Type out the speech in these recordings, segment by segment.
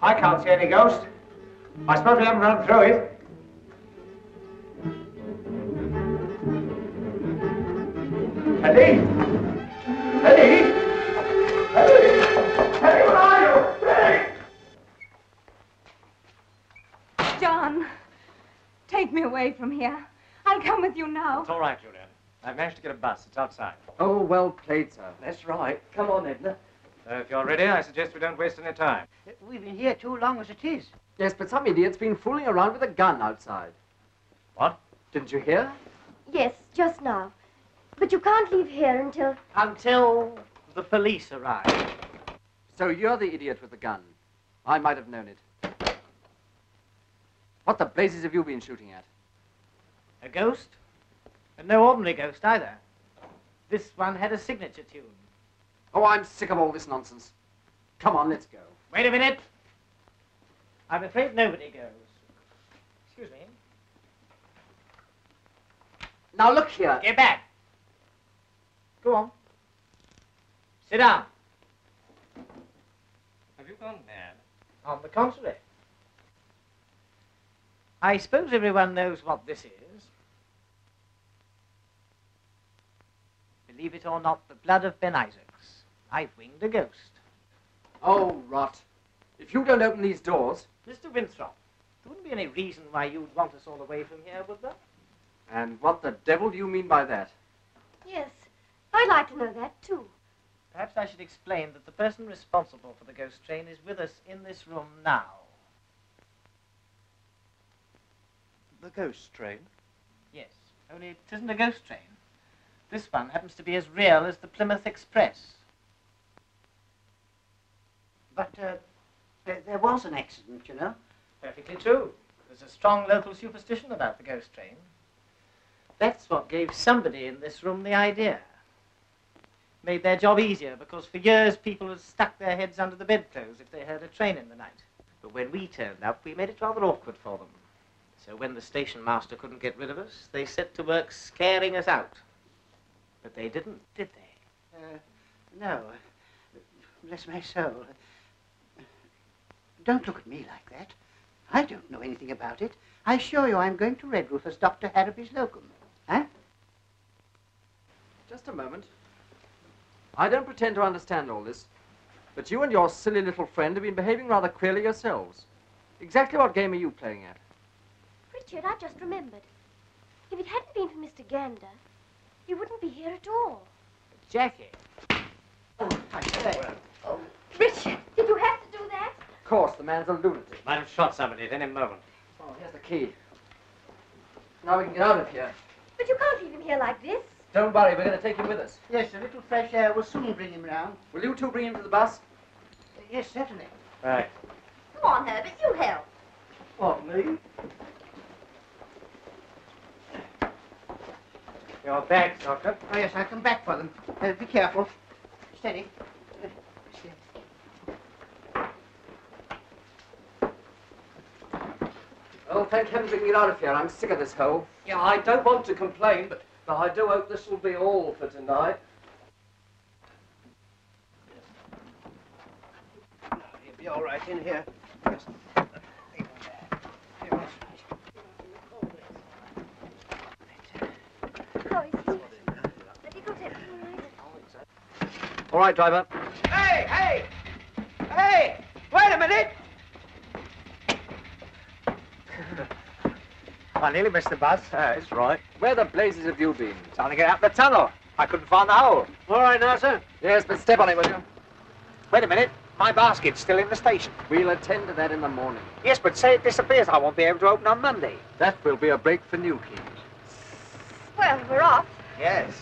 I can't see any ghost. I suppose we haven't run through it. Eddie! Eddie! Eddie! Eddie, where are you? Eddie! John, take me away from here. I'll come with you now. It's all right, Julian. I've managed to get a bus. It's outside. Oh, well played, sir. That's right. Come on, Edna. If you're ready, I suggest we don't waste any time. We've been here too long as it is. Yes, but some idiot's been fooling around with a gun outside. What? Didn't you hear? Yes, just now. But you can't leave here until... Until the police arrive. So you're the idiot with the gun. I might have known it. What the blazes have you been shooting at? A ghost? And no ordinary ghost either. This one had a signature tune. Oh, I'm sick of all this nonsense. Come on, let's go. Wait a minute. I'm afraid nobody goes. Excuse me. Now look here. Get back. Go on. Sit down. Have you gone mad? On the contrary. I suppose everyone knows what this is. Believe it or not, the blood of Ben Isaacs. I've winged a ghost. Oh, rot. If you don't open these doors... Mr. Winthrop, there wouldn't be any reason why you'd want us all away from here, would there? And what the devil do you mean by that? Yes, I'd like to know that, too. Perhaps I should explain that the person responsible for the ghost train is with us in this room now. The ghost train? Yes, only it isn't a ghost train. This one happens to be as real as the Plymouth Express. But there was an accident, you know. Perfectly true. There's a strong local superstition about the ghost train. That's what gave somebody in this room the idea. Made their job easier, because for years people had stuck their heads under the bedclothes if they heard a train in the night. But when we turned up, we made it rather awkward for them. So when the station master couldn't get rid of us, they set to work scaring us out. But they didn't, did they? No. Bless my soul. Don't look at me like that. I don't know anything about it. I assure you I'm going to Redruth as Dr. Harraby's locum. Huh? Just a moment. I don't pretend to understand all this, but you and your silly little friend have been behaving rather queerly yourselves. Exactly what game are you playing at? Richard, I just remembered. If it hadn't been for Mr. Gander, you wouldn't be here at all. Jackie. Oh, I say. Oh, Richard, did you have to do that? Of course, the man's a lunatic. Might have shot somebody at any moment. Oh, here's the key. Now we can get out of here. But you can't leave him here like this. Don't worry, we're going to take him with us. Yes, a little fresh air will soon bring him round. Will you two bring him to the bus? Yes, certainly. Right. Come on, Herbert, you help. What, me? Your bags, Doctor. Oh, yes, I'll come back for them. Be careful. Steady. Steady. Oh, thank heavens we can get out of here. I'm sick of this hole. Yeah, I don't want to complain, but I do hope this will be all for tonight. You'll be all right in here. Just All right, driver. Hey, hey! Hey! Wait a minute! I nearly missed the bus. That's right. Where the blazes have you been? Trying to get out the tunnel. I couldn't find the hole. All right now, sir. Yes, but step on it, will you? Wait a minute. My basket's still in the station. We'll attend to that in the morning. Yes, but say it disappears. I won't be able to open on Monday. That will be a break for Newquay. Well, we're off. Yes.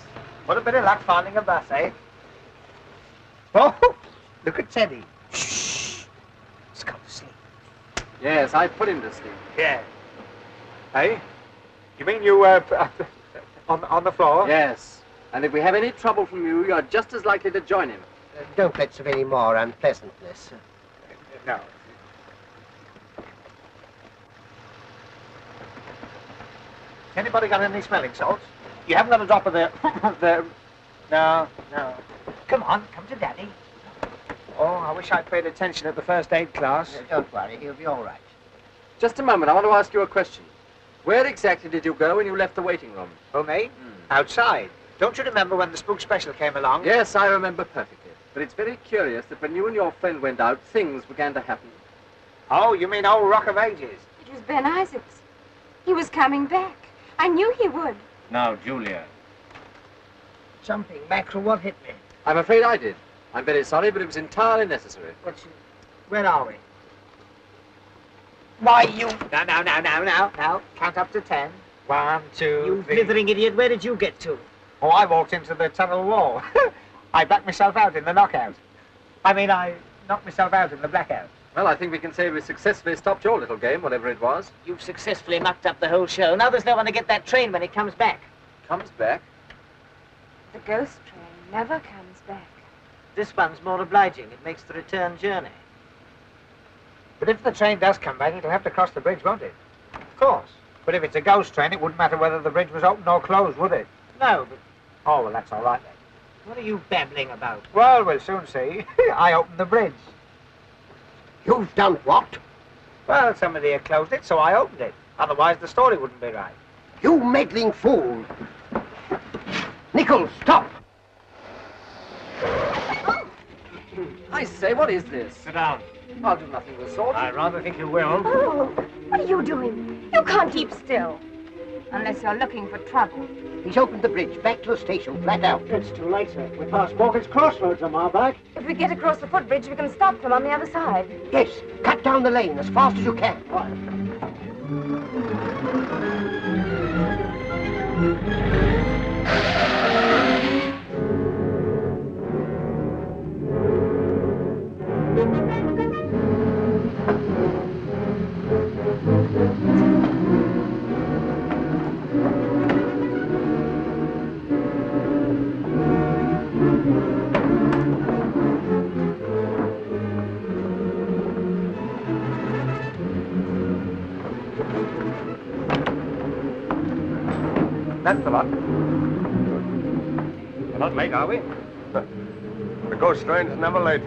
What a bit of luck finding a bus, eh? Oh, look at Teddy. Shh. He's gone to sleep. Yes, I put him to sleep. Yeah. Hey? You mean you, on the floor? Yes. And if we have any trouble from you, you're just as likely to join him. Don't let's have any more unpleasantness. No. Anybody got any smelling salts? You haven't got a drop of the... No, no. Come on, come to Daddy. Oh, I wish I'd paid attention at the first aid class. Don't worry, he'll be all right. Just a moment, I want to ask you a question. Where exactly did you go when you left the waiting room? Oh, me? Outside. Don't you remember when the spook special came along? Yes, I remember perfectly. But it's very curious that when you and your friend went out, things began to happen. Oh, you mean old Rock of Ages? It was Ben Isaacs. He was coming back. I knew he would. Now, Julia. Jumping mackerel, what hit me? I'm afraid I did. I'm very sorry, but it was entirely necessary. Where are we? Why, you... Now. Count up to 10. 1, 2, You 3. blithering idiot, where did you get to? Oh, I walked into the tunnel wall. I backed myself out in the knockout. I knocked myself out in the blackout. Well, I think we can say we successfully stopped your little game, whatever it was. You've successfully mucked up the whole show. Now there's no one to get that train when it comes back. Comes back. The ghost train never comes back. This one's more obliging. It makes the return journey. But if the train does come back, it'll have to cross the bridge, won't it? Of course. But if it's a ghost train, it wouldn't matter whether the bridge was open or closed, would it? No, but Oh, well, that's all right then. what are you babbling about? Well, we'll soon see. I opened the bridge. You've done what? Well, somebody had closed it, so I opened it. Otherwise, the story wouldn't be right. You meddling fool. Nichols, stop! I say, what is this? Sit down. I'll do nothing of the sort. I rather think you will. Oh, what are you doing? You can't keep still. Unless you're looking for trouble. He's opened the bridge back to the station, flat out. It's too late, sir. We passed Morgan's Crossroads a mile back. If we get across the footbridge, we can stop them on the other side. Yes, cut down the lane as fast as you can. That's the lot. We're not late, are we? The ghost train's never late.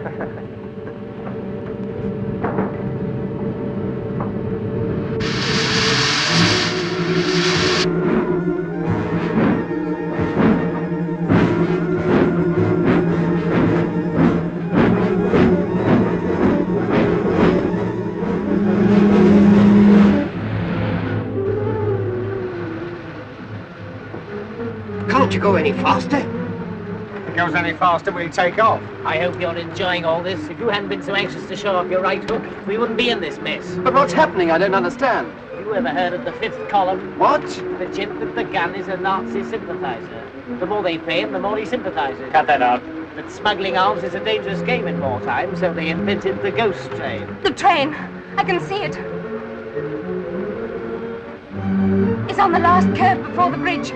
Can't you go any faster? If it goes any faster, we'll take off. I hope you're enjoying all this. If you hadn't been so anxious to show off your right hook, we wouldn't be in this mess. But what's happening? I don't understand. You ever heard of the fifth column? What? The gent with the gun is a Nazi sympathizer. The more they pay him, the more he sympathizes. Cut that out. But smuggling arms is a dangerous game in wartime, so they invented the ghost train. The train. I can see it. It's on the last curve before the bridge.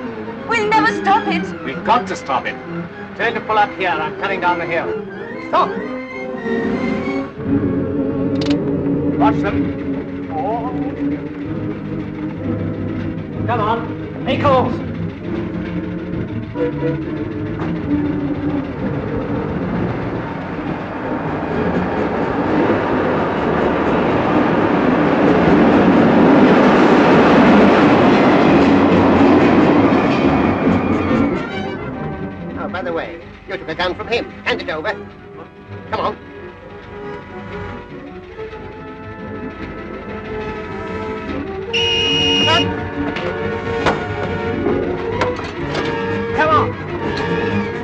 We'll never stop it. We've got to stop it. Tell to pull up here. I'm cutting down the hill. Stop! Watch them. Oh. Come on, Nichols! Oh, by the way, you took a gun from him. Hand it over. Come on. Come on!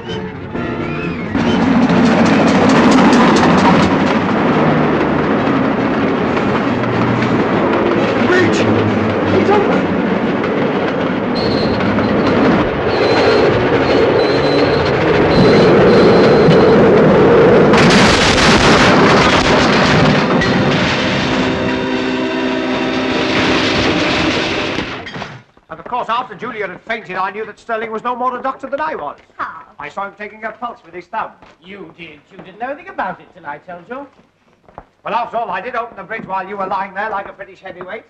Bridge! It's open! And of course, after Julia had fainted, I knew that Sterling was no more a doctor than I was. How? I saw him taking her pulse with his thumb. You did. You didn't know anything about it till I told you. Well, after all, I did open the bridge while you were lying there like a British heavyweight.